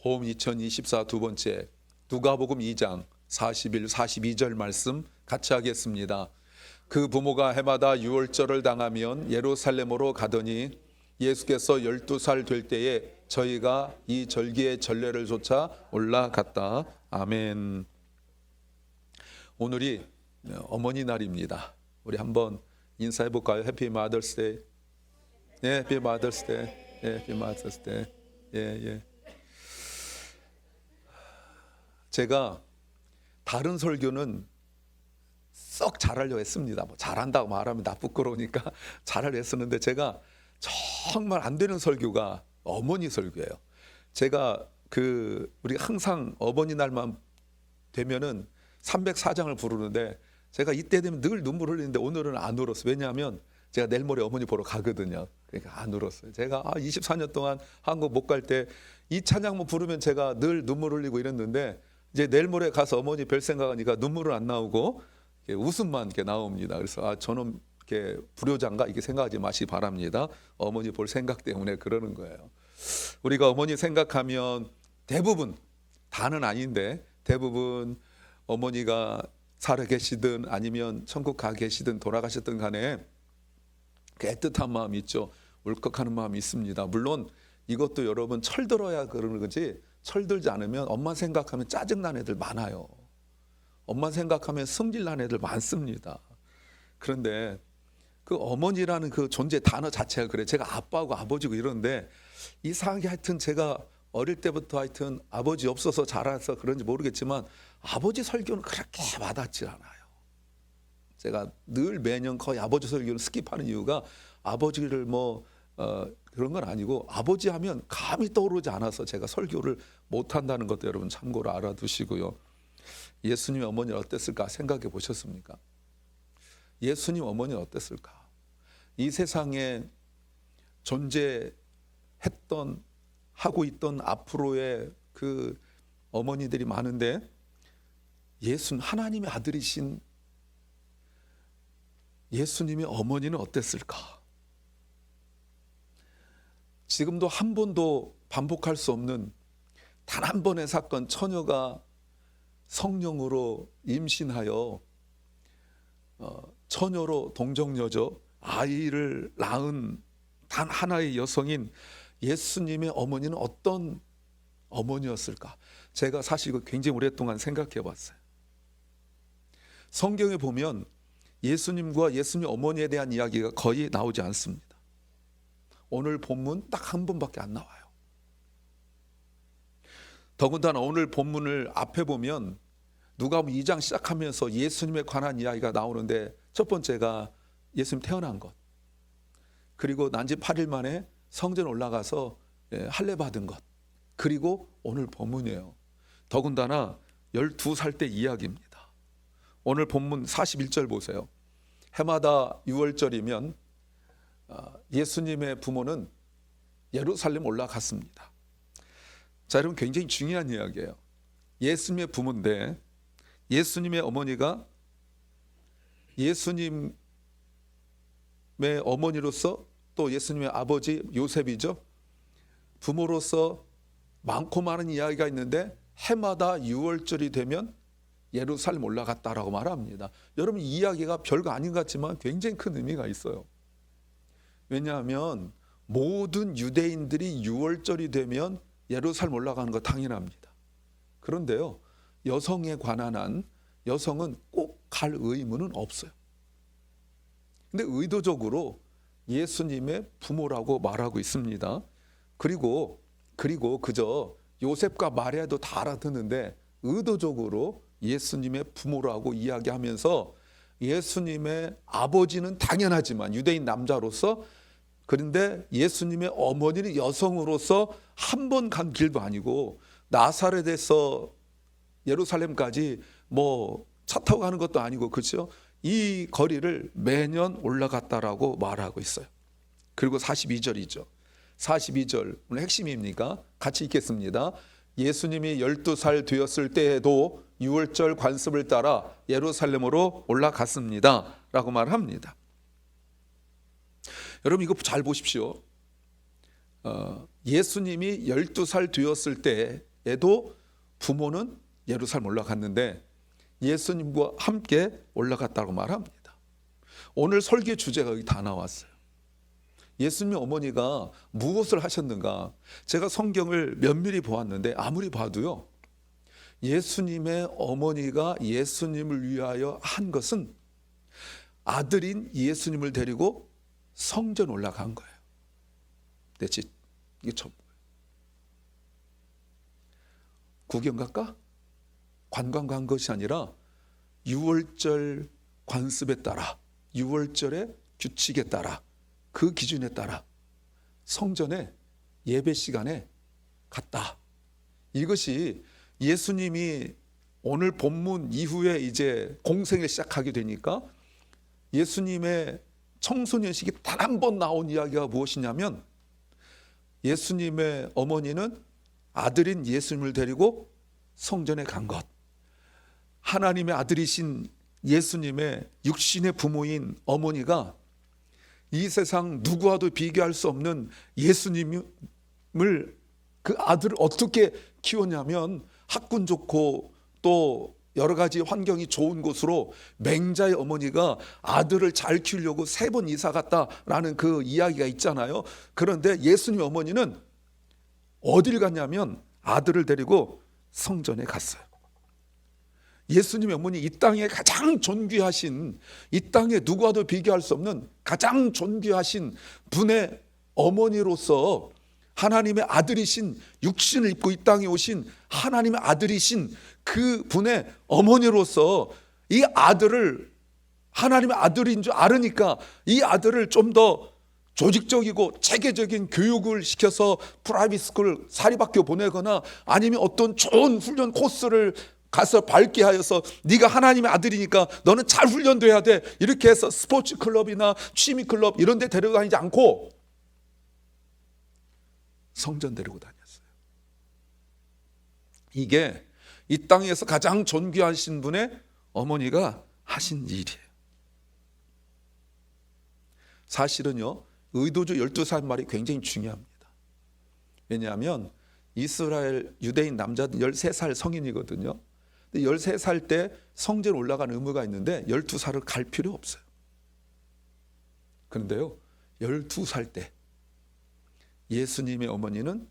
호흡 2024 두 번째 누가복음 2장 41, 42절 말씀 같이 하겠습니다. 그 부모가 해마다 유월절을 당하면 예루살렘으로 가더니 예수께서 12살 될 때에 저희가 이 절기의 전례를 좇아 올라갔다. 아멘. 오늘이 어머니 날입니다. 우리 한번 인사해 볼까요? 해피 마더스데이. 네, 해피 마더스데이. 네, 해피 마더스데이. 예. 제가 다른 설교는 썩 잘하려고 했습니다. 뭐 잘한다고 말하면 나 부끄러우니까 잘하려 했었는데 제가 정말 안 되는 설교가 어머니 설교예요. 제가 우리가 항상 어머니 날만 되면은 304장을 부르는데 제가 이때 되면 늘 눈물 흘리는데 오늘은 안 울었어요. 왜냐하면 제가 내일 모레 어머니 보러 가거든요. 그러니까 안 울었어요. 제가 24년 동안 한국 못 갈 때 이 찬양만 부르면 제가 늘 눈물 흘리고 이랬는데 이제 내일 모레 가서 어머니 뵐 생각하니까 눈물은 안 나오고 웃음만 이렇게 나옵니다. 그래서 저는 이렇게 불효자인가 이렇게 생각하지 마시기 바랍니다. 어머니 볼 생각 때문에 그러는 거예요. 우리가 어머니 생각하면 대부분, 다는 아닌데 대부분 어머니가 살아 계시든 아니면 천국 가 계시든 돌아가셨든 간에 그 애틋한 마음이 있죠. 울컥하는 마음이 있습니다. 물론 이것도 여러분 철들어야 그러는 거지 철들지 않으면 엄마 생각하면 짜증난 애들 많아요. 엄마 생각하면 성질난 애들 많습니다. 그런데 그 어머니라는 그 존재 단어 자체가 그래. 제가 아빠고 아버지고 이러는데 이상하게 하여튼 제가 어릴 때부터 하여튼 아버지 없어서 자라서 그런지 모르겠지만 아버지 설교는 그렇게 와닿지 않아요. 제가 늘 매년 거의 아버지 설교를 스킵하는 이유가 아버지를 그런 건 아니고 아버지 하면 감이 떠오르지 않아서 제가 설교를 못한다는 것도 여러분 참고로 알아두시고요. 예수님 어머니는 어땠을까 생각해 보셨습니까? 예수님 어머니는 어땠을까? 이 세상에 존재했던 하고 있던 앞으로의 그 어머니들이 많은데 예수는 하나님의 아들이신 예수님의 어머니는 어땠을까? 지금도 한 번도 반복할 수 없는 단 한 번의 사건, 처녀가 성령으로 임신하여 처녀로 동정녀죠 아이를 낳은 단 하나의 여성인 예수님의 어머니는 어떤 어머니였을까? 제가 사실 이거 굉장히 오랫동안 생각해 봤어요. 성경에 보면 예수님과 예수님 어머니에 대한 이야기가 거의 나오지 않습니다. 오늘 본문 딱 한 번밖에 안 나와요. 더군다나 오늘 본문을 앞에 보면 누가복음 2장 시작하면서 예수님에 관한 이야기가 나오는데 첫 번째가 예수님 태어난 것, 그리고 난지 8일 만에 성전 올라가서 할례 받은 것, 그리고 오늘 본문이에요. 더군다나 12살 때 이야기입니다. 오늘 본문 41절 보세요. 해마다 6월절이면 예수님의 부모는 예루살렘 올라갔습니다. 자, 여러분 굉장히 중요한 이야기예요. 예수님의 부모인데 예수님의 어머니가 예수님의 어머니로서 또 예수님의 아버지 요셉이죠. 부모로서 많고 많은 이야기가 있는데 해마다 6월절이 되면 예루살렘 올라갔다라고 말합니다. 여러분 이 이야기가 별거 아닌 것 같지만 굉장히 큰 의미가 있어요. 왜냐하면 모든 유대인들이 6월절이 되면 예루살렘 올라가는 거 당연합니다. 그런데요, 여성에 관한 한 여성은 꼭 갈 의무는 없어요. 근데 의도적으로 예수님의 부모라고 말하고 있습니다. 그리고 그저 요셉과 마리아도 다 알아듣는데 의도적으로 예수님의 부모라고 이야기하면서 예수님의 아버지는 당연하지만 유대인 남자로서, 그런데 예수님의 어머니는 여성으로서 한 번 간 길도 아니고 나사렛에서 예루살렘까지 차 타고 가는 것도 아니고, 그렇죠? 이 거리를 매년 올라갔다라고 말하고 있어요. 그리고 42절이죠. 42절 오늘 핵심입니까? 같이 읽겠습니다. 예수님이 12살 되었을 때에도 6월절 관습을 따라 예루살렘으로 올라갔습니다 라고 말합니다. 여러분 이거 잘 보십시오. 예수님이 12살 되었을 때 에도 부모는 예루살렘 올라갔는데 예수님과 함께 올라갔다고 말합니다. 오늘 설교 주제가 여기 다 나왔어요. 예수님 어머니가 무엇을 하셨는가? 제가 성경을 면밀히 보았는데 아무리 봐도요, 예수님의 어머니가 예수님을 위하여 한 것은 아들인 예수님을 데리고 성전 올라간 거예요. That's it. 이게 전부예요. 구경 갈까? 관광 간 것이 아니라 유월절 관습에 따라, 유월절의 규칙에 따라, 그 기준에 따라 성전에 예배 시간에 갔다. 이것이 예수님이 오늘 본문 이후에 이제 공생을 시작하게 되니까 예수님의 청소년식이 단 한 번 나온 이야기가 무엇이냐면 예수님의 어머니는 아들인 예수님을 데리고 성전에 간 것. 하나님의 아들이신 예수님의 육신의 부모인 어머니가 이 세상 누구와도 비교할 수 없는 예수님을, 그 아들을 어떻게 키웠냐면 학군 좋고 또 여러 가지 환경이 좋은 곳으로 맹자의 어머니가 아들을 잘 키우려고 3번 이사 갔다라는 그 이야기가 있잖아요. 그런데 예수님 어머니는 어딜 갔냐면 아들을 데리고 성전에 갔어요. 예수님의 어머니, 이 땅에 가장 존귀하신, 이 땅에 누구와도 비교할 수 없는 가장 존귀하신 분의 어머니로서 하나님의 아들이신, 육신을 입고 이 땅에 오신 하나님의 아들이신 그 분의 어머니로서 이 아들을, 하나님의 아들인 줄 알으니까 이 아들을 좀 더 조직적이고 체계적인 교육을 시켜서 프라이빗 스쿨 사립학교 보내거나 아니면 어떤 좋은 훈련 코스를 가서 밟게 하여서 네가 하나님의 아들이니까 너는 잘 훈련돼야 돼, 이렇게 해서 스포츠 클럽이나 취미 클럽 이런 데 데려다니지 않고 성전 데리고 다녔어요. 이게 이 땅에서 가장 존귀하신 분의 어머니가 하신 일이에요. 사실은요, 의도주 12살 말이 굉장히 중요합니다. 왜냐하면 이스라엘 유대인 남자는 13살 성인이거든요. 13살 때 성전 올라가는 의무가 있는데 12살을 갈 필요 없어요. 그런데요, 12살 때 예수님의 어머니는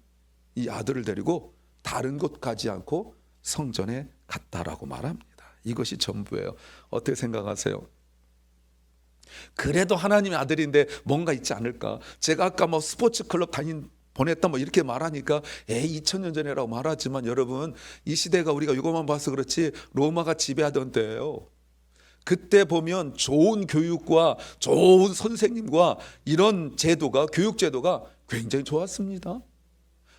이 아들을 데리고 다른 곳 가지 않고 성전에 갔다라고 말합니다. 이것이 전부예요. 어떻게 생각하세요? 그래도 하나님의 아들인데 뭔가 있지 않을까? 제가 아까 뭐 스포츠 클럽 보냈다 뭐 이렇게 말하니까 2000년 전이라고 말하지만 여러분, 이 시대가 우리가 이것만 봐서 그렇지 로마가 지배하던 때예요. 그때 보면 좋은 교육과 좋은 선생님과 이런 제도가, 교육 제도가 굉장히 좋았습니다.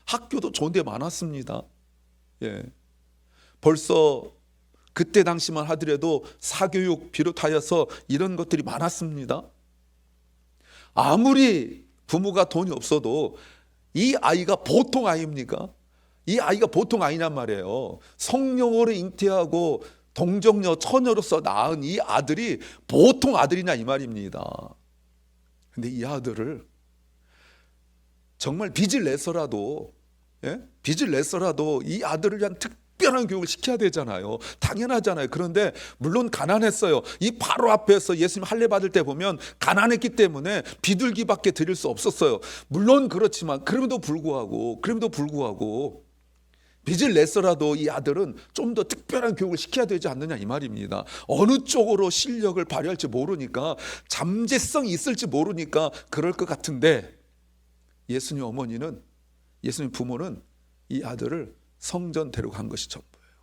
학교도 좋은 데 많았습니다. 예. 벌써 그때 당시만 하더라도 사교육 비롯하여서 이런 것들이 많았습니다. 아무리 부모가 돈이 없어도 이 아이가 보통 아이입니까? 이 아이가 보통 아이란 말이에요. 성령으로 잉태하고 동정녀 처녀로서 낳은 이 아들이 보통 아들이냐 이 말입니다. 근데 이 아들을 정말 빚을 내서라도, 빚을 내서라도 이 아들을 위한 특별한 교육을 시켜야 되잖아요. 당연하잖아요. 그런데 물론 가난했어요. 이 바로 앞에서 예수님 할례 받을 때 보면 가난했기 때문에 비둘기밖에 드릴 수 없었어요. 물론 그렇지만 그럼에도 불구하고 빚을 냈어라도 이 아들은 좀 더 특별한 교육을 시켜야 되지 않느냐 이 말입니다. 어느 쪽으로 실력을 발휘할지 모르니까, 잠재성이 있을지 모르니까 그럴 것 같은데, 예수님 어머니는, 예수님 부모는 이 아들을 성전 데려간 것이 전부예요.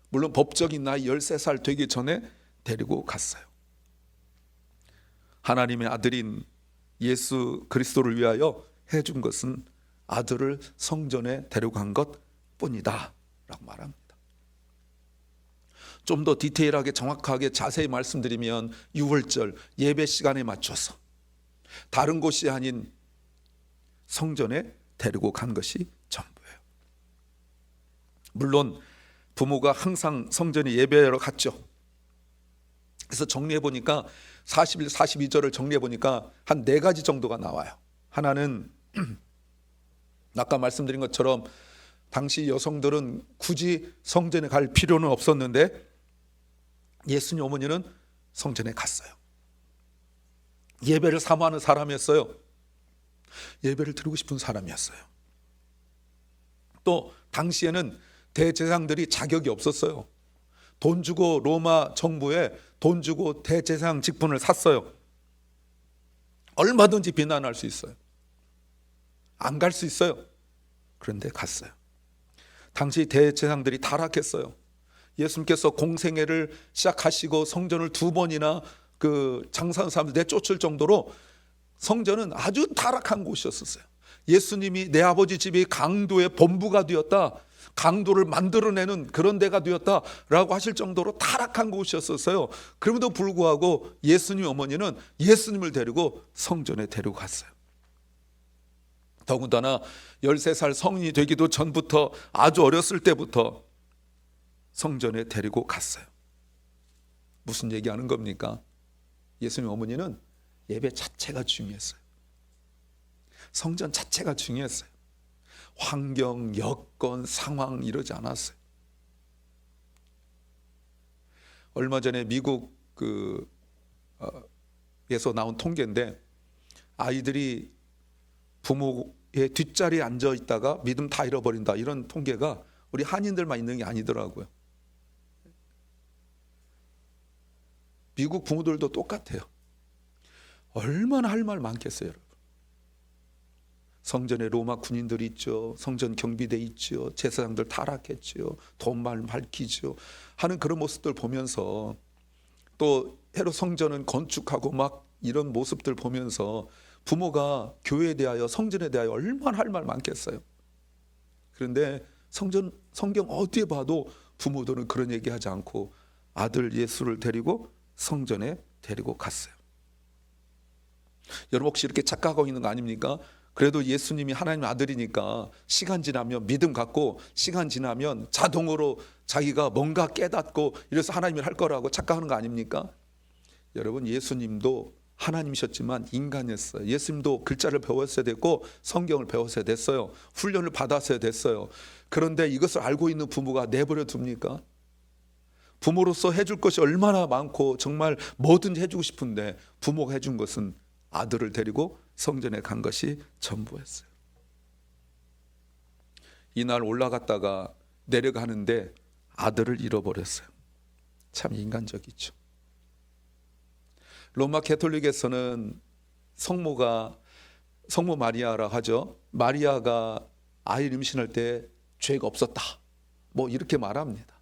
물론 법적인 나이 13살 되기 전에 데리고 갔어요. 하나님의 아들인 예수 그리스도를 위하여 해준 것은 아들을 성전에 데려간 것뿐이다 라고 말합니다. 좀 더 디테일하게 정확하게 자세히 말씀드리면 유월절 예배 시간에 맞춰서 다른 곳이 아닌 성전에 데리고 간 것이 전부예요. 물론 부모가 항상 성전에 예배하러 갔죠. 그래서 정리해 보니까 41, 42절을 정리해 보니까 한 4가지 정도가 나와요. 하나는 아까 말씀드린 것처럼 당시 여성들은 굳이 성전에 갈 필요는 없었는데 예수님 어머니는 성전에 갔어요. 예배를 사모하는 사람이었어요. 예배를 드리고 싶은 사람이었어요. 또 당시에는 대제사장들이 자격이 없었어요. 돈 주고 로마 정부에 돈 주고 대제사장 직분을 샀어요. 얼마든지 비난할 수 있어요. 안 갈 수 있어요. 그런데 갔어요. 당시 대제사장들이 타락했어요. 예수님께서 공생애를 시작하시고 성전을 2번이나 장사하는 사람들 내쫓을 정도로 성전은 아주 타락한 곳이었어요. 예수님이 내 아버지 집이 강도의 본부가 되었다, 강도를 만들어내는 그런 데가 되었다라고 하실 정도로 타락한 곳이었어요. 그럼에도 불구하고 예수님 어머니는 예수님을 데리고 성전에 데리고 갔어요. 더군다나 13살 성인이 되기도 전부터, 아주 어렸을 때부터 성전에 데리고 갔어요. 무슨 얘기하는 겁니까? 예수님 어머니는 예배 자체가 중요했어요. 성전 자체가 중요했어요. 환경, 여건, 상황 이러지 않았어요. 얼마 전에 미국 에서 나온 통계인데, 아이들이 부모의 뒷자리에 앉아 있다가 믿음 다 잃어버린다, 이런 통계가 우리 한인들만 있는 게 아니더라고요. 미국 부모들도 똑같아요. 얼마나 할 말 많겠어요, 여러분. 성전에 로마 군인들이 있죠. 성전 경비대 있죠. 제사장들 타락했죠. 돈만 밝히죠. 하는 그런 모습들 보면서, 또 헤롯 성전은 건축하고 막 이런 모습들 보면서 부모가 교회에 대하여, 성전에 대하여 얼마나 할 말 많겠어요. 그런데 성경 어디에 봐도 부모들은 그런 얘기하지 않고 아들 예수를 데리고 성전에 데리고 갔어요. 여러분 혹시 이렇게 착각하고 있는 거 아닙니까? 그래도 예수님이 하나님 아들이니까 시간 지나면 믿음 갖고, 시간 지나면 자동으로 자기가 뭔가 깨닫고 이래서 하나님을 할 거라고 착각하는 거 아닙니까? 여러분, 예수님도 하나님이셨지만 인간이었어요. 예수님도 글자를 배웠어야 됐고 성경을 배웠어야 됐어요. 훈련을 받았어야 됐어요. 그런데 이것을 알고 있는 부모가 내버려 둡니까? 부모로서 해줄 것이 얼마나 많고 정말 뭐든지 해주고 싶은데 부모가 해준 것은 아들을 데리고 성전에 간 것이 전부였어요. 이날 올라갔다가 내려가는데 아들을 잃어버렸어요. 참 인간적이죠. 로마 가톨릭에서는 성모 마리아라 하죠. 마리아가 아이를 임신할 때 죄가 없었다, 뭐 이렇게 말합니다.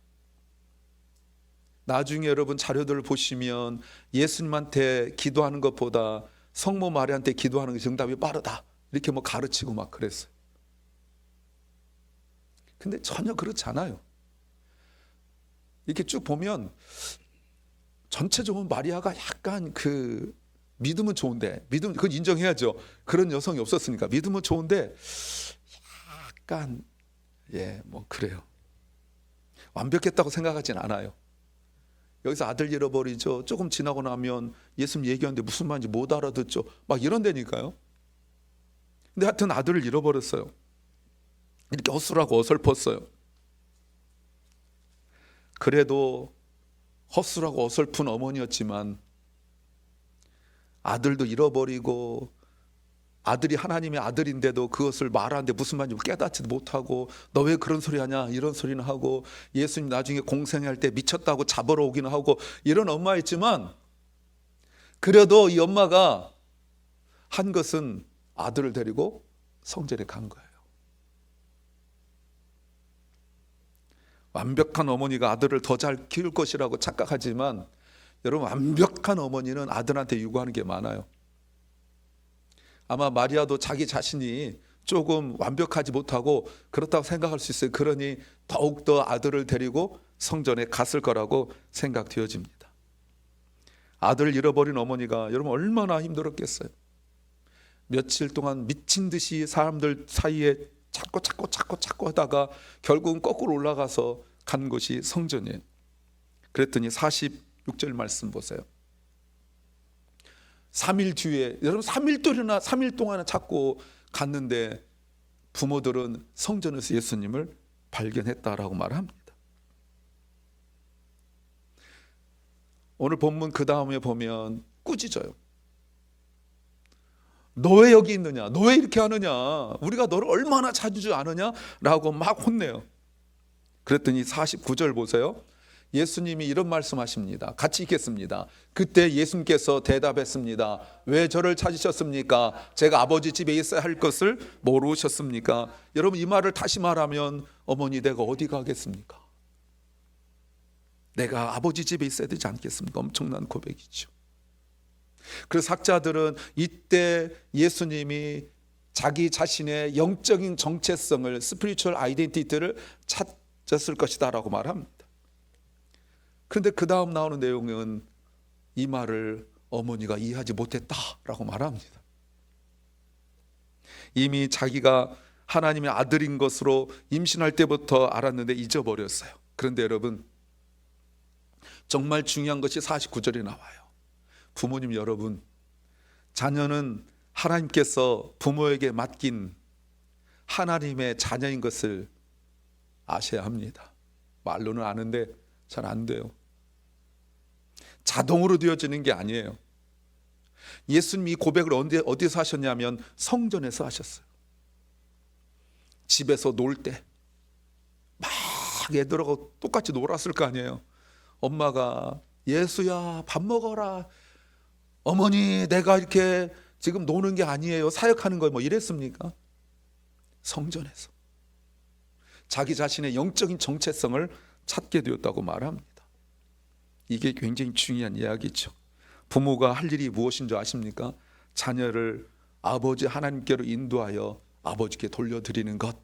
나중에 여러분 자료들을 보시면 예수님한테 기도하는 것보다 성모 마리아한테 기도하는 게 정답이 빠르다, 이렇게 뭐 가르치고 막 그랬어요. 근데 전혀 그렇지 않아요. 이렇게 쭉 보면 전체적으로 마리아가 약간 믿음은 좋은데, 믿음 그건 인정해야죠. 그런 여성이 없었으니까 믿음은 좋은데 약간 뭐 그래요. 완벽했다고 생각하진 않아요. 여기서 아들 잃어버리죠. 조금 지나고 나면 예수님 얘기하는데 무슨 말인지 못 알아듣죠. 막 이런 데니까요. 근데 하여튼 아들을 잃어버렸어요. 이렇게 허술하고 어설펐어요. 그래도 허술하고 어설픈 어머니였지만 아들도 잃어버리고, 아들이 하나님의 아들인데도 그것을 말하는데 무슨 말인지 깨닫지도 못하고, 너 왜 그런 소리 하냐 이런 소리는 하고, 예수님 나중에 공생할 때 미쳤다고 잡으러 오기는 하고, 이런 엄마였지만 그래도 이 엄마가 한 것은 아들을 데리고 성전에 간 거예요. 완벽한 어머니가 아들을 더 잘 키울 것이라고 착각하지만, 여러분 완벽한 어머니는 아들한테 요구하는 게 많아요. 아마 마리아도 자기 자신이 조금 완벽하지 못하고 그렇다고 생각할 수 있어요. 그러니 더욱더 아들을 데리고 성전에 갔을 거라고 생각되어집니다. 아들을 잃어버린 어머니가 여러분 얼마나 힘들었겠어요. 며칠 동안 미친 듯이 사람들 사이에 찾고 하다가 결국은 거꾸로 올라가서 간 곳이 성전이에요. 그랬더니 46절 말씀 보세요. 3일 뒤에, 여러분 3일 동안이나 찾고 갔는데 부모들은 성전에서 예수님을 발견했다라고 말합니다. 오늘 본문 그 다음에 보면 꾸짖어요. 너 왜 여기 있느냐? 너 왜 이렇게 하느냐? 우리가 너를 얼마나 찾지 않으냐? 라고 막 혼내요. 그랬더니 49절 보세요. 예수님이 이런 말씀하십니다. 같이 읽겠습니다. 그때 예수님께서 대답했습니다. 왜 저를 찾으셨습니까? 제가 아버지 집에 있어야 할 것을 모르셨습니까? 여러분, 이 말을 다시 말하면 어머니, 내가 어디 가겠습니까? 내가 아버지 집에 있어야 되지 않겠습니까? 엄청난 고백이죠. 그래서 학자들은 이때 예수님이 자기 자신의 영적인 정체성을, 스피리추얼 아이덴티티를 찾았을 것이다 라고 말합니다. 그런데 그 다음 나오는 내용은 이 말을 어머니가 이해하지 못했다라고 말합니다. 이미 자기가 하나님의 아들인 것으로 임신할 때부터 알았는데 잊어버렸어요. 그런데 여러분, 정말 중요한 것이 49절에 나와요. 부모님 여러분, 자녀는 하나님께서 부모에게 맡긴 하나님의 자녀인 것을 아셔야 합니다. 말로는 아는데 잘 안 돼요. 자동으로 되어지는 게 아니에요. 예수님이 고백을 어디서 하셨냐면 성전에서 하셨어요. 집에서 놀 때 막 애들하고 똑같이 놀았을 거 아니에요. 엄마가 예수야 밥 먹어라. 어머니 내가 이렇게 지금 노는 게 아니에요. 사역하는 거예요. 뭐 이랬습니까? 성전에서 자기 자신의 영적인 정체성을 찾게 되었다고 말합니다. 이게 굉장히 중요한 이야기죠. 부모가 할 일이 무엇인 줄 아십니까? 자녀를 아버지 하나님께로 인도하여 아버지께 돌려드리는 것.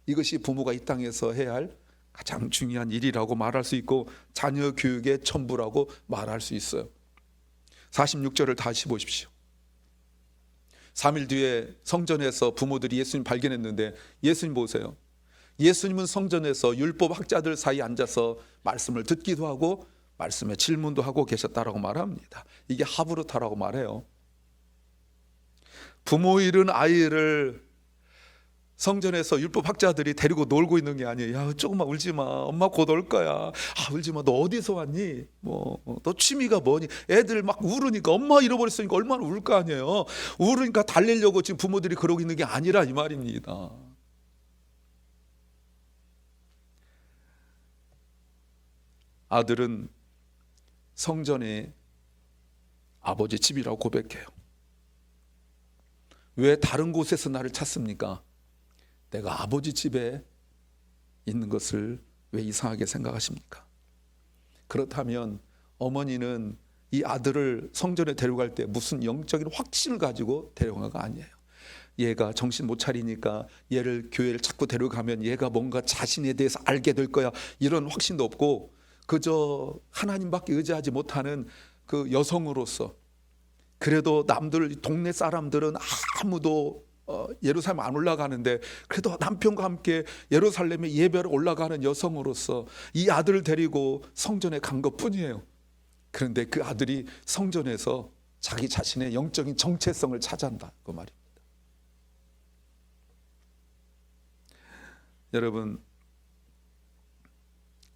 이것이 부모가 이 땅에서 해야 할 가장 중요한 일이라고 말할 수 있고 자녀 교육의 전부라고 말할 수 있어요. 46절을 다시 보십시오. 3일 뒤에 성전에서 부모들이 예수님 발견했는데 예수님 보세요. 예수님은 성전에서 율법 학자들 사이에 앉아서 말씀을 듣기도 하고 말씀에 질문도 하고 계셨다라고 말합니다. 이게 하브르타라고 말해요. 부모 잃은 아이를 성전에서 율법 학자들이 데리고 놀고 있는 게 아니에요. 야, 조금만 울지 마. 엄마 곧 올 거야. 아, 울지 마. 너 어디서 왔니? 너 취미가 뭐니? 애들 막 울으니까 엄마 잃어버렸으니까 얼마나 울 거 아니에요. 울으니까 달래려고 지금 부모들이 그러고 있는 게 아니라 이 말입니다. 아들은 성전이 아버지 집이라고 고백해요. 왜 다른 곳에서 나를 찾습니까? 내가 아버지 집에 있는 것을 왜 이상하게 생각하십니까? 그렇다면 어머니는 이 아들을 성전에 데려갈 때 무슨 영적인 확신을 가지고 데려간 거 아니에요. 얘가 정신 못 차리니까 얘를 교회를 자꾸 데려가면 얘가 뭔가 자신에 대해서 알게 될 거야, 이런 확신도 없고 그저 하나님밖에 의지하지 못하는 그 여성으로서, 그래도 남들 동네 사람들은 아무도 예루살렘 안 올라가는데 그래도 남편과 함께 예루살렘에 예배를 올라가는 여성으로서 이 아들을 데리고 성전에 간 것뿐이에요. 그런데 그 아들이 성전에서 자기 자신의 영적인 정체성을 찾아낸다 그 말입니다. 여러분,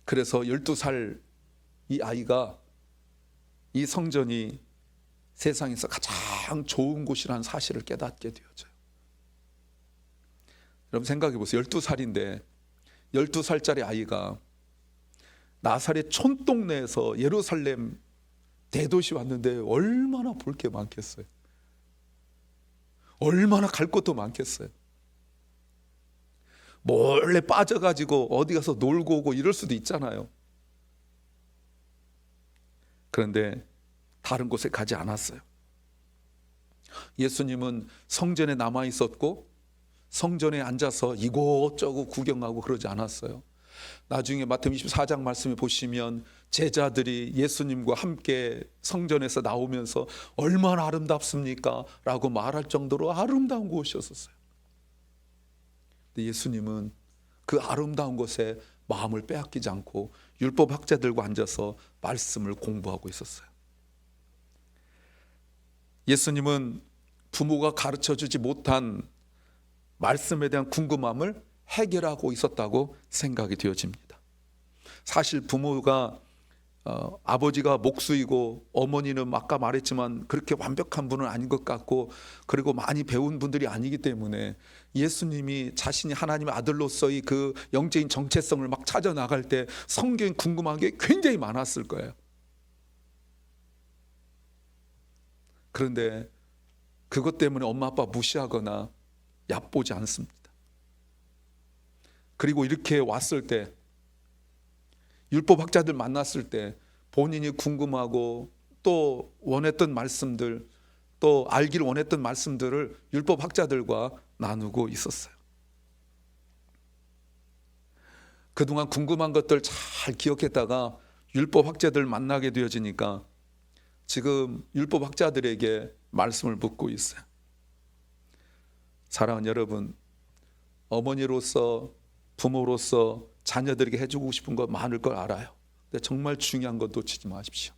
그래서 12살 이 아이가 이 성전이 세상에서 가장 좋은 곳이라는 사실을 깨닫게 되어져요. 여러분 생각해 보세요. 12살인데 12살짜리 아이가 나사렛 촌동네에서 예루살렘 대도시 왔는데 얼마나 볼 게 많겠어요. 얼마나 갈 곳도 많겠어요. 몰래 빠져가지고 어디 가서 놀고 오고 이럴 수도 있잖아요. 그런데 다른 곳에 가지 않았어요. 예수님은 성전에 남아 있었고 성전에 앉아서 이곳저곳 구경하고 그러지 않았어요. 나중에 마태복음 24장 말씀을 보시면 제자들이 예수님과 함께 성전에서 나오면서 얼마나 아름답습니까? 라고 말할 정도로 아름다운 곳이었어요. 근데 예수님은 그 아름다운 곳에 마음을 빼앗기지 않고 율법 학자들과 앉아서 말씀을 공부하고 있었어요. 예수님은 부모가 가르쳐주지 못한 말씀에 대한 궁금함을 해결하고 있었다고 생각이 되어집니다. 사실 부모가 아버지가 목수이고 어머니는 아까 말했지만 그렇게 완벽한 분은 아닌 것 같고, 그리고 많이 배운 분들이 아니기 때문에 예수님이 자신이 하나님의 아들로서의 그 영적인 정체성을 막 찾아 나갈 때 성경이 궁금한 게 굉장히 많았을 거예요. 그런데 그것 때문에 엄마 아빠 무시하거나 얕보지 않습니다. 그리고 이렇게 왔을 때, 율법학자들 만났을 때 본인이 궁금하고 또 원했던 말씀들, 또 알기를 원했던 말씀들을 율법학자들과 나누고 있었어요. 그동안 궁금한 것들 잘 기억했다가 율법학자들 만나게 되어지니까 지금 율법학자들에게 말씀을 묻고 있어요. 사랑하는 여러분, 어머니로서, 부모로서 자녀들에게 해주고 싶은 거 많을 걸 알아요. 근데 정말 중요한 것 놓치지 마십시오.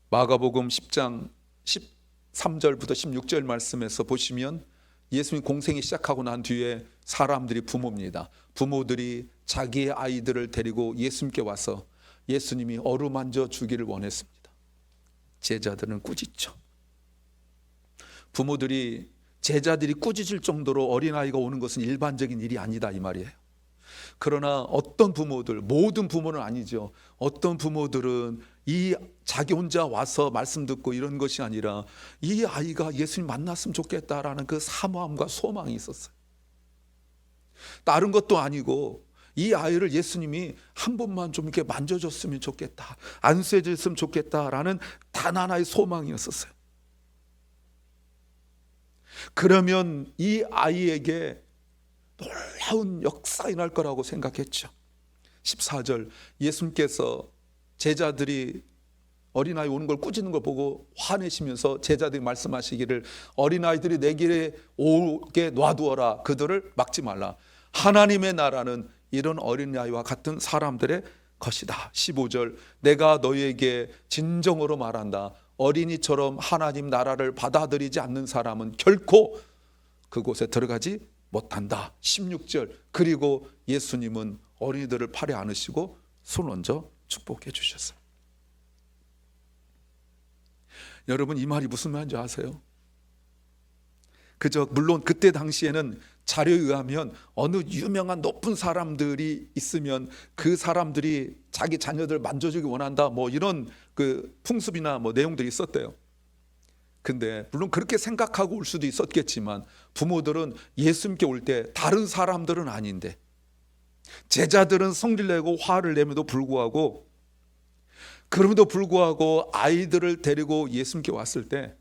마가복음 10장 13절부터 16절 말씀에서 보시면 예수님 공생이 시작하고 난 뒤에 사람들이 부모입니다. 부모들이 자기의 아이들을 데리고 예수님께 와서 예수님이 어루만져 주기를 원했습니다. 제자들은 꾸짖죠. 부모들이 제자들이 꾸짖을 정도로 어린아이가 오는 것은 일반적인 일이 아니다 이 말이에요. 그러나 어떤 부모들, 모든 부모는 아니죠. 어떤 부모들은 이 자기 혼자 와서 말씀 듣고 이런 것이 아니라 이 아이가 예수님 만났으면 좋겠다라는 그 사모함과 소망이 있었어요. 다른 것도 아니고 이 아이를 예수님이 한 번만 좀 이렇게 만져줬으면 좋겠다, 안수해줬으면 좋겠다라는 단 하나의 소망이었었어요. 그러면 이 아이에게 놀라운 역사가 일어날 거라고 생각했죠. 14절, 예수님께서 제자들이 어린아이 오는 걸 꾸짖는 걸 보고 화내시면서 제자들이 말씀하시기를 어린아이들이 내 길에 오게 놔두어라, 그들을 막지 말라. 하나님의 나라는 이런 어린아이와 같은 사람들의 것이다. 15절, 내가 너희에게 진정으로 말한다. 어린이처럼 하나님 나라를 받아들이지 않는 사람은 결코 그곳에 들어가지 못한다. 16절, 그리고 예수님은 어린이들을 팔에 안으시고 손 얹어 축복해 주셨어요. 여러분, 이 말이 무슨 말인지 아세요? 그저 물론 그때 당시에는 자료에 의하면 어느 유명한 높은 사람들이 있으면 그 사람들이 자기 자녀들 만져주기 원한다, 뭐 이런 그 풍습이나 뭐 내용들이 있었대요. 근데 물론 그렇게 생각하고 올 수도 있었겠지만 부모들은 예수님께 올 때 다른 사람들은 아닌데, 제자들은 성질 내고 화를 내면도 불구하고, 그럼에도 불구하고 아이들을 데리고 예수님께 왔을 때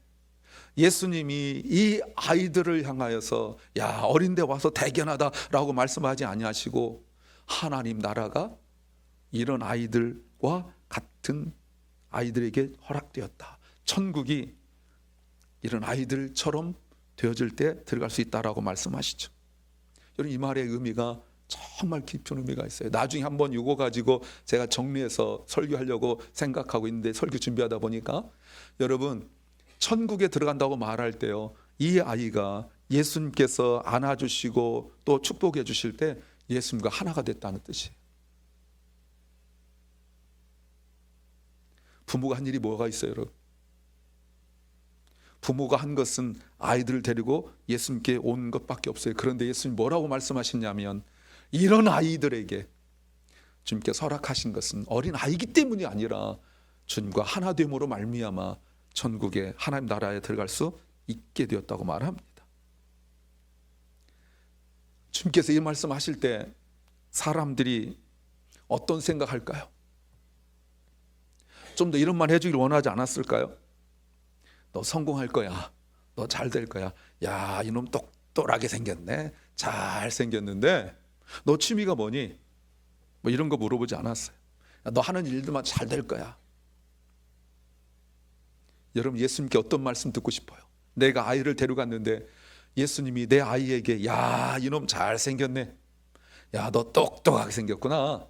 예수님이 이 아이들을 향하여서 야, 어린데 와서 대견하다라고 말씀하지 아니하시고 하나님 나라가 이런 아이들과 같은 아이들에게 허락되었다, 천국이 이런 아이들처럼 되어질 때 들어갈 수 있다라고 말씀하시죠. 여러분, 이 말의 의미가 정말 깊은 의미가 있어요. 나중에 한번 이거 가지고 제가 정리해서 설교하려고 생각하고 있는데, 설교 준비하다 보니까 여러분, 천국에 들어간다고 말할 때요, 이 아이가 예수님께서 안아주시고 또 축복해 주실 때 예수님과 하나가 됐다는 뜻이에요. 부모가 한 일이 뭐가 있어요, 여러분? 부모가 한 것은 아이들을 데리고 예수님께 온 것밖에 없어요. 그런데 예수님 뭐라고 말씀하셨냐면, 이런 아이들에게 주님께서 허락하신 것은 어린 아이기 때문이 아니라 주님과 하나됨으로 말미암아 천국의 하나님 나라에 들어갈 수 있게 되었다고 말합니다. 주님께서 이 말씀하실 때 사람들이 어떤 생각할까요? 좀 더 이런 말 해주길 원하지 않았을까요? 너 성공할 거야, 너 잘 될 거야, 야, 이놈 똑똑하게 생겼네, 잘 생겼는데 너 취미가 뭐니? 뭐 이런 거 물어보지 않았어요. 너 하는 일들만 잘 될 거야. 여러분, 예수님께 어떤 말씀 듣고 싶어요? 내가 아이를 데려갔는데 예수님이 내 아이에게 야, 이놈 잘생겼네, 야, 너 똑똑하게 생겼구나,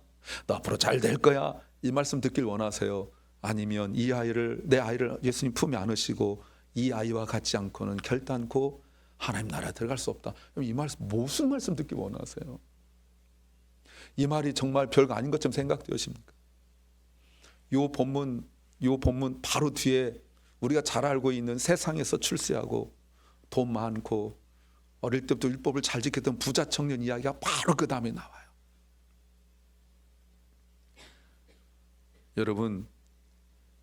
너 앞으로 잘 될 거야, 이 말씀 듣길 원하세요? 아니면 이 아이를, 내 아이를 예수님 품에 안으시고 이 아이와 같지 않고는 결단코 하나님 나라에 들어갈 수 없다. 이 말씀 무슨 말씀 듣기 원하세요? 이 말이 정말 별거 아닌 것처럼 생각되십니까? 요 본문 바로 뒤에 우리가 잘 알고 있는 세상에서 출세하고 돈 많고 어릴 때부터 율법을 잘 지켰던 부자 청년 이야기가 바로 그 다음에 나와요. 여러분,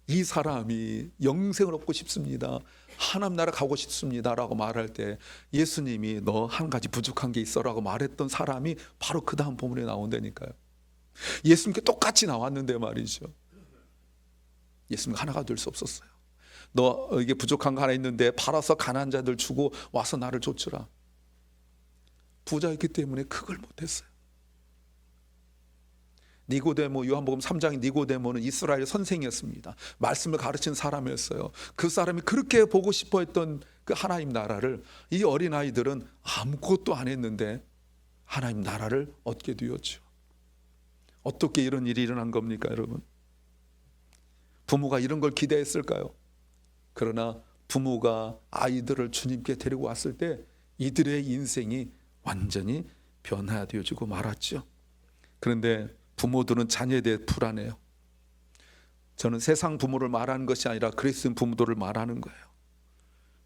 이 사람이 영생을 얻고 싶습니다, 하나님 나라 가고 싶습니다 라고 말할 때 예수님이 너 한 가지 부족한 게 있어 라고 말했던 사람이 바로 그 다음 본문에 나온다니까요. 예수님께 똑같이 나왔는데 말이죠. 예수님 하나가 될 수 없었어요. 너에게 부족한 거 하나 있는데 팔아서 가난한 자들 주고 와서 나를 좇으라. 부자였기 때문에 그걸 못했어요. 니고데모, 요한복음 3장의 니고데모는 이스라엘 선생이었습니다. 말씀을 가르친 사람이었어요. 그 사람이 그렇게 보고 싶어 했던 그 하나님 나라를 이 어린아이들은 아무것도 안 했는데 하나님 나라를 얻게 되었죠. 어떻게 이런 일이 일어난 겁니까, 여러분? 부모가 이런 걸 기대했을까요? 그러나 부모가 아이들을 주님께 데리고 왔을 때 이들의 인생이 완전히 변화되어지고 말았죠. 그런데 부모들은 자녀에 대해 불안해요. 저는 세상 부모를 말하는 것이 아니라 그리스도인 부모들을 말하는 거예요.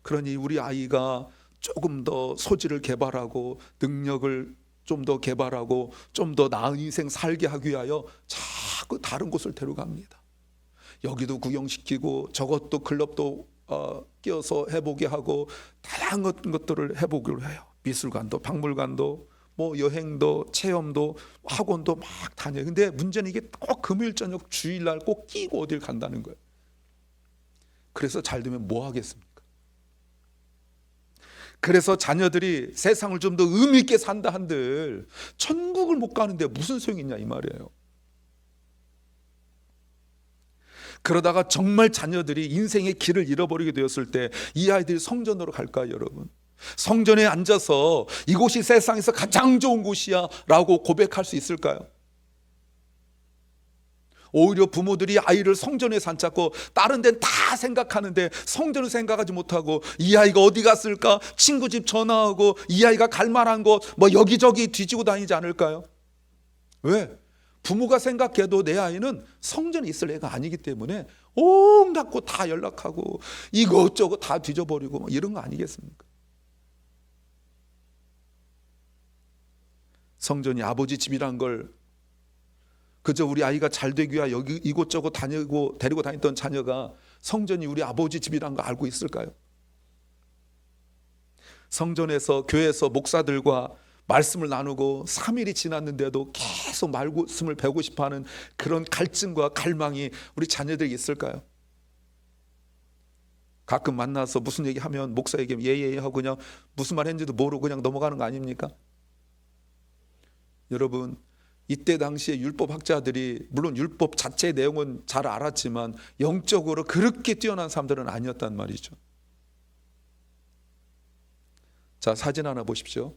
그러니 우리 아이가 조금 더 소질을 개발하고 능력을 좀 더 개발하고 좀 더 나은 인생 살게 하기 위하여 자꾸 다른 곳을 데려갑니다. 여기도 구경시키고 저것도 클럽도 끼어서 해보게 하고 다양한 것들을 해보기로 해요. 미술관도 박물관도 뭐 여행도 체험도 학원도 막 다녀요. 근데 문제는 이게 꼭 금요일 저녁 주일날 꼭 끼고 어딜 간다는 거예요. 그래서 잘 되면 뭐 하겠습니까? 그래서 자녀들이 세상을 좀 더 의미 있게 산다 한들 천국을 못 가는데 무슨 소용이 있냐 이 말이에요. 그러다가 정말 자녀들이 인생의 길을 잃어버리게 되었을 때 이 아이들이 성전으로 갈까요, 여러분? 성전에 앉아서 이곳이 세상에서 가장 좋은 곳이야 라고 고백할 수 있을까요? 오히려 부모들이 아이를 성전에 산잡고 다른 데는 다 생각하는데 성전을 생각하지 못하고 이 아이가 어디 갔을까? 친구 집 전화하고 이 아이가 갈 만한 곳 뭐 여기저기 뒤지고 다니지 않을까요? 왜? 부모가 생각해도 내 아이는 성전에 있을 애가 아니기 때문에 온갖 곳 다 연락하고 이것저것 다 뒤져버리고 뭐 이런 거 아니겠습니까? 성전이 아버지 집이란 걸 그저 우리 아이가 잘 되기 위해 여기 이곳저곳 다니고 데리고 다녔던 자녀가 성전이 우리 아버지 집이란 거 알고 있을까요? 성전에서 교회에서 목사들과 말씀을 나누고 3일이 지났는데도 계속 말씀을 배우고 싶어하는 그런 갈증과 갈망이 우리 자녀들이 있을까요? 가끔 만나서 무슨 얘기하면 목사 얘기하면 예예 하고 그냥 무슨 말 했는지도 모르고 그냥 넘어가는 거 아닙니까? 여러분, 이때 당시에 율법학자들이 물론 율법 자체의 내용은 잘 알았지만 영적으로 그렇게 뛰어난 사람들은 아니었단 말이죠. 자, 사진 하나 보십시오.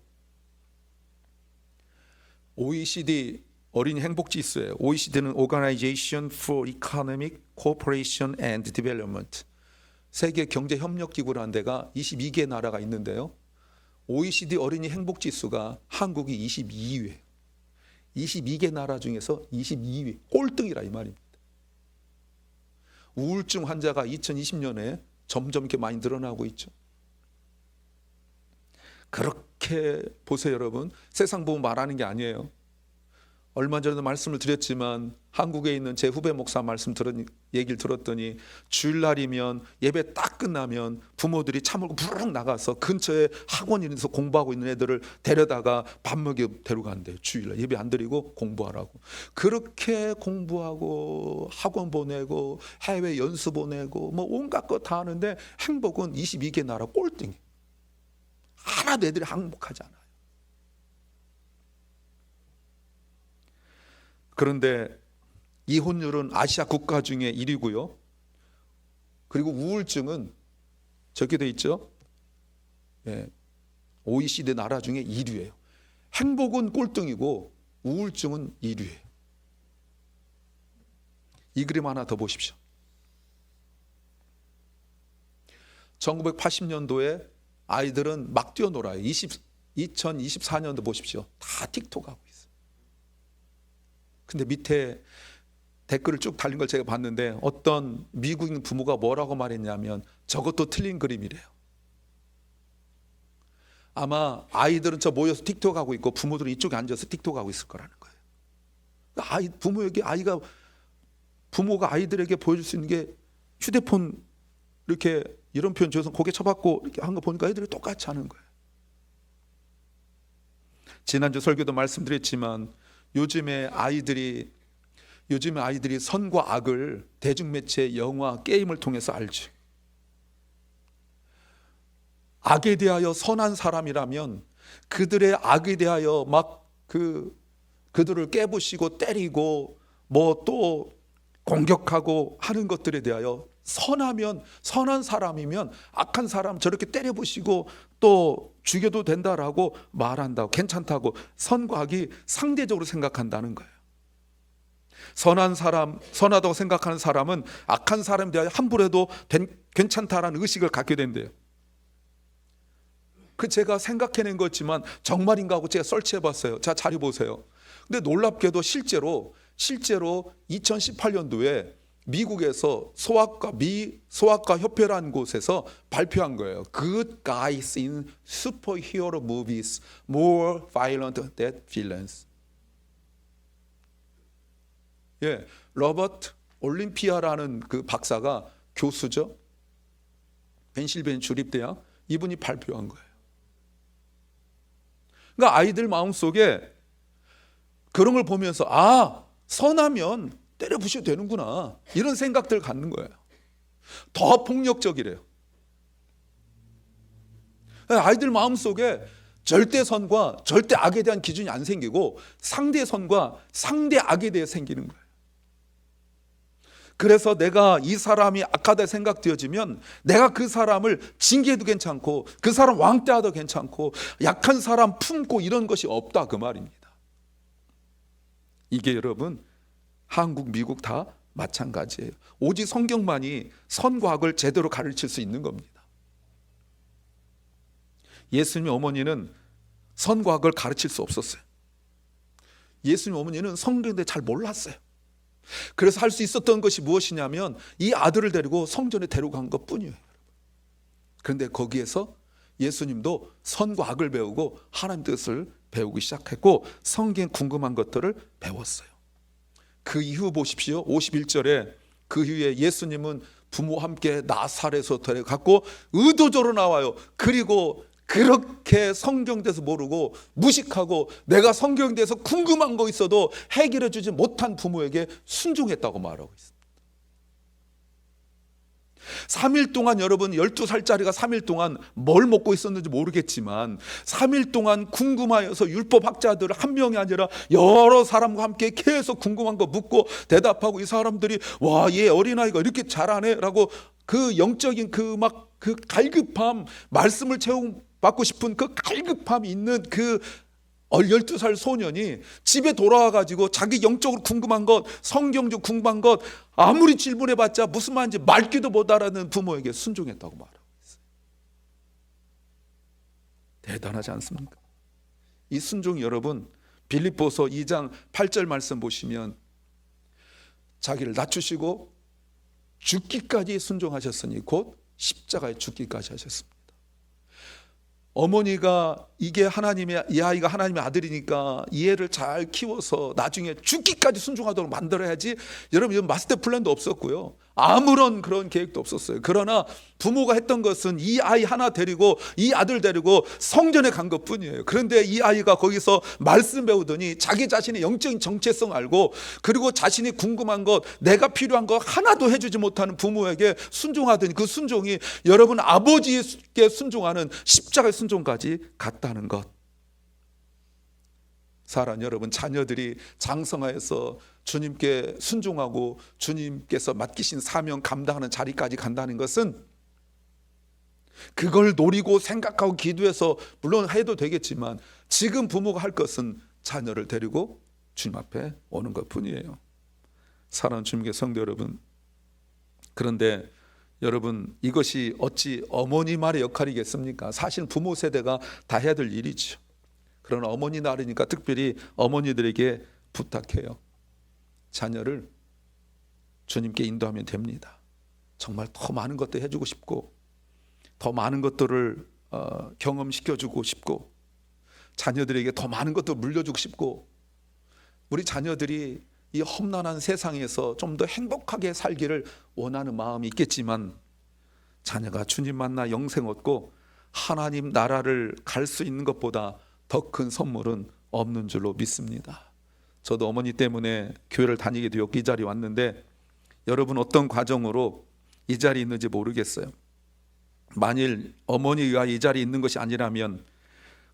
OECD 어린이 행복지수예요. OECD는 Organization for Economic Cooperation and Development, 세계 경제 협력 기구라는 데가 22개 나라가 있는데요. OECD 어린이 행복지수가 한국이 22위예요. 22개 나라 중에서 22위, 꼴등이라 이 말입니다. 우울증 환자가 2020년에 점점 이렇게 많이 늘어나고 있죠. 그렇게 보세요, 여러분. 세상 보고 말하는 게 아니에요. 얼마 전에도 말씀을 드렸지만 한국에 있는 제 후배 목사 얘기를 들었더니 주일날이면 예배 딱 끝나면 부모들이 차 몰고 부르륵 나가서 근처에 학원에서 공부하고 있는 애들을 데려다가 밥 먹여 데려간대요. 주일날 예배 안 드리고 공부하라고. 그렇게 공부하고 학원 보내고 해외 연수 보내고 뭐 온갖 거 다 하는데 행복은 22개 나라 꼴등이에요. 하나도 애들이 행복하지 않아요. 그런데 이혼율은 아시아 국가 중에 1위고요. 그리고 우울증은 저렇게 돼 있죠. OECD 나라 중에 1위예요. 행복은 꼴등이고 우울증은 1위예요. 이 그림 하나 더 보십시오. 1980년도에 아이들은 막 뛰어놀아요. 2024년도 보십시오. 다 틱톡 하고 있어요. 근데 밑에 댓글을 쭉 달린 걸 제가 봤는데 어떤 미국인 부모가 뭐라고 말했냐면 저것도 틀린 그림이래요. 아마 아이들은 저 모여서 틱톡 하고 있고 부모들은 이쪽에 앉아서 틱톡 하고 있을 거라는 거예요. 부모가 아이들에게 보여줄 수 있는 게 휴대폰, 이렇게 이런 표현 줘서 고개 쳐박고 이렇게 한 거 보니까 애들이 똑같이 하는 거예요. 지난주 설교도 말씀드렸지만 요즘에 아이들이 선과 악을 대중매체, 영화, 게임을 통해서 알죠. 악에 대하여 선한 사람이라면 그들의 악에 대하여 그들을 깨부시고 때리고 뭐 또 공격하고 하는 것들에 대하여 선한 사람이면 악한 사람 저렇게 때려부시고 또 죽여도 된다라고 말한다고, 괜찮다고 선과 악이 상대적으로 생각한다는 거예요. 선하다고 생각하는 사람은 악한 사람에 대하여 함부로 해도 괜찮다라는 의식을 갖게 된대요. 제가 생각해낸 거지만 정말인가 하고 제가 설치해봤어요. 자, 자료 보세요. 근데 놀랍게도 실제로 2018년도에 미국에서 소아과 협회라는 곳에서 발표한 거예요. Good guys in superhero movies more violent than villains. 예, 로버트 올림피아라는 그 박사가 교수죠. 펜실베니아 주립대학, 이분이 발표한 거예요. 그러니까 아이들 마음속에 그런 걸 보면서 선하면 때려 부셔도 되는구나, 이런 생각들을 갖는 거예요. 더 폭력적이래요. 아이들 마음속에 절대 선과 절대 악에 대한 기준이 안 생기고 상대 선과 상대 악에 대해 생기는 거예요. 그래서 내가 이 사람이 악하다 생각되어지면 내가 그 사람을 징계해도 괜찮고 그 사람 왕따해도 괜찮고 약한 사람 품고 이런 것이 없다, 그 말입니다. 이게 여러분 한국, 미국 다 마찬가지예요. 오직 성경만이 선과 악을 제대로 가르칠 수 있는 겁니다. 예수님 어머니는 선과 악을 가르칠 수 없었어요. 예수님 어머니는 성경에 대해 잘 몰랐어요. 그래서 할 수 있었던 것이 무엇이냐면 이 아들을 데리고 성전에 데려간 것뿐이에요. 그런데 거기에서 예수님도 선과 악을 배우고 하나님 뜻을 배우기 시작했고 성경에 궁금한 것들을 배웠어요. 그 이후 보십시오. 51절에 그 후에 예수님은 부모와 함께 나사렛에서 데려갔고 의도적으로 나와요. 그리고 그렇게 성경에 대해서 모르고 무식하고 내가 성경에 대해서 궁금한 거 있어도 해결해 주지 못한 부모에게 순종했다고 말하고 있습니다. 3일 동안 여러분 12살짜리가 3일 동안 뭘 먹고 있었는지 모르겠지만 3일 동안 궁금하여서 율법학자들 한 명이 아니라 여러 사람과 함께 계속 궁금한 거 묻고 대답하고 이 사람들이 와, 얘 어린아이가 이렇게 잘하네 라고 그 영적인 그 갈급함, 말씀을 받고 싶은 그 갈급함이 있는 그 12살 소년이 집에 돌아와가지고 자기 영적으로 궁금한 것, 성경적 궁금한 것 아무리 질문해봤자 무슨 말인지 말귀도 못 알아듣는 부모에게 순종했다고 말하고 있어요. 대단하지 않습니까? 이 순종이 여러분 빌립보서 2장 8절 말씀 보시면 자기를 낮추시고 죽기까지 순종하셨으니 곧 십자가에 죽기까지 하셨습니다. 어머니가 이 아이가 하나님의 아들이니까 이 애를 잘 키워서 나중에 죽기까지 순종하도록 만들어야지. 여러분, 이건 마스터 플랜도 없었고요. 아무런 그런 계획도 없었어요. 그러나 부모가 했던 것은 이 아이 하나 데리고 이 아들 데리고 성전에 간 것뿐이에요. 그런데 이 아이가 거기서 말씀 배우더니 자기 자신의 영적인 정체성 알고 그리고 자신이 궁금한 것, 내가 필요한 것 하나도 해주지 못하는 부모에게 순종하더니 그 순종이 여러분 아버지께 순종하는 십자가의 순종까지 갔다는 것. 사랑하는 여러분, 자녀들이 장성하여서 주님께 순종하고 주님께서 맡기신 사명 감당하는 자리까지 간다는 것은 그걸 노리고 생각하고 기도해서 물론 해도 되겠지만 지금 부모가 할 것은 자녀를 데리고 주님 앞에 오는 것뿐이에요. 사랑하는 주님의 성도 여러분, 그런데 여러분, 이것이 어찌 어머니 말의 역할이겠습니까? 사실 부모 세대가 다 해야 될 일이죠. 그러나 어머니 날이니까 특별히 어머니들에게 부탁해요. 자녀를 주님께 인도하면 됩니다. 정말 더 많은 것들 해주고 싶고, 더 많은 것들을 경험시켜주고 싶고, 자녀들에게 더 많은 것들을 물려주고 싶고, 우리 자녀들이 이 험난한 세상에서 좀 더 행복하게 살기를 원하는 마음이 있겠지만, 자녀가 주님 만나 영생 얻고 하나님 나라를 갈 수 있는 것보다 더 큰 선물은 없는 줄로 믿습니다. 저도 어머니 때문에 교회를 다니게 되었고 이 자리에 왔는데, 여러분 어떤 과정으로 이 자리에 있는지 모르겠어요. 만일 어머니가 이 자리에 있는 것이 아니라면,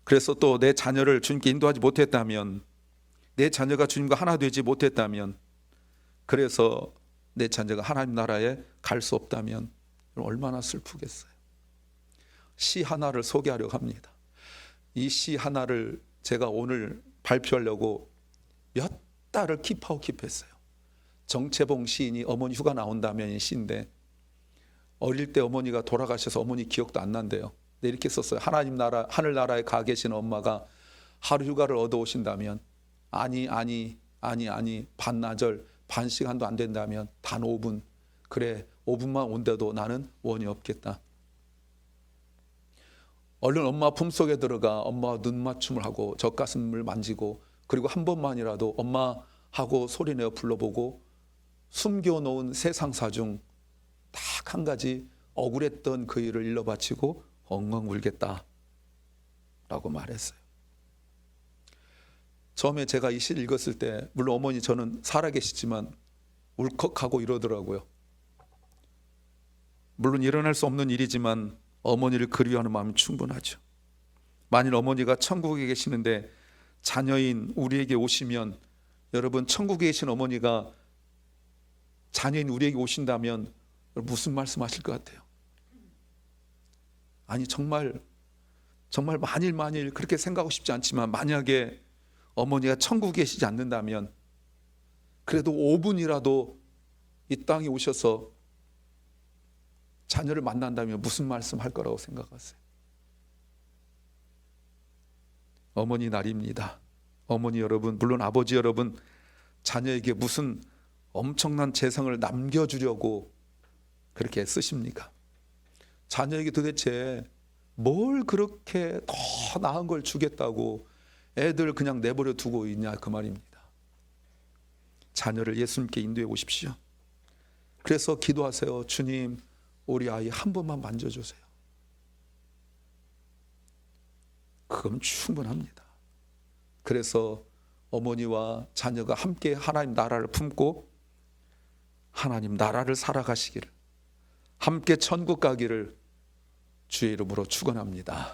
그래서 또 내 자녀를 주님께 인도하지 못했다면, 내 자녀가 주님과 하나 되지 못했다면, 그래서 내 자녀가 하나님 나라에 갈 수 없다면 얼마나 슬프겠어요. 시 하나를 소개하려고 합니다. 이 시 하나를 제가 오늘 발표하려고 몇 달을 킵하고 킵했어요. 정채봉 시인이 어머니 휴가 나온다면 이 시인데, 어릴 때 어머니가 돌아가셔서 어머니 기억도 안 난대요. 근데 이렇게 썼어요. 하나님 나라, 하늘나라에 가 계신 엄마가 하루 휴가를 얻어 오신다면, 아니 반나절 반 시간도 안 된다면 단 5분, 그래 5분만 온데도 나는 원이 없겠다. 얼른 엄마 품속에 들어가 엄마와 눈맞춤을 하고 젖가슴을 만지고, 그리고 한 번만이라도 엄마하고 소리내어 불러보고, 숨겨놓은 세상사 중 딱 한 가지 억울했던 그 일을 일러 바치고 엉엉 울겠다 라고 말했어요. 처음에 제가 이 시를 읽었을 때, 물론 어머니 저는 살아계시지만 울컥하고 이러더라고요. 물론 일어날 수 없는 일이지만 어머니를 그리워하는 마음이 충분하죠. 만일 어머니가 천국에 계시는데 자녀인 우리에게 오시면, 여러분 천국에 계신 어머니가 자녀인 우리에게 오신다면 무슨 말씀하실 것 같아요? 아니 정말 만일 그렇게 생각하고 싶지 않지만, 만약에 어머니가 천국에 계시지 않는다면 그래도 5분이라도 이 땅에 오셔서 자녀를 만난다면 무슨 말씀할 거라고 생각하세요? 어머니 날입니다. 어머니 여러분, 물론 아버지 여러분, 자녀에게 무슨 엄청난 재성을 남겨주려고 그렇게 쓰십니까? 자녀에게 도대체 뭘 그렇게 더 나은 걸 주겠다고 애들 그냥 내버려 두고 있냐, 그 말입니다. 자녀를 예수님께 인도해 오십시오. 그래서 기도하세요. 주님, 우리 아이 한 번만 만져주세요. 그건 충분합니다. 그래서 어머니와 자녀가 함께 하나님 나라를 품고 하나님 나라를 살아가시기를, 함께 천국 가기를 주의 이름으로 축원합니다.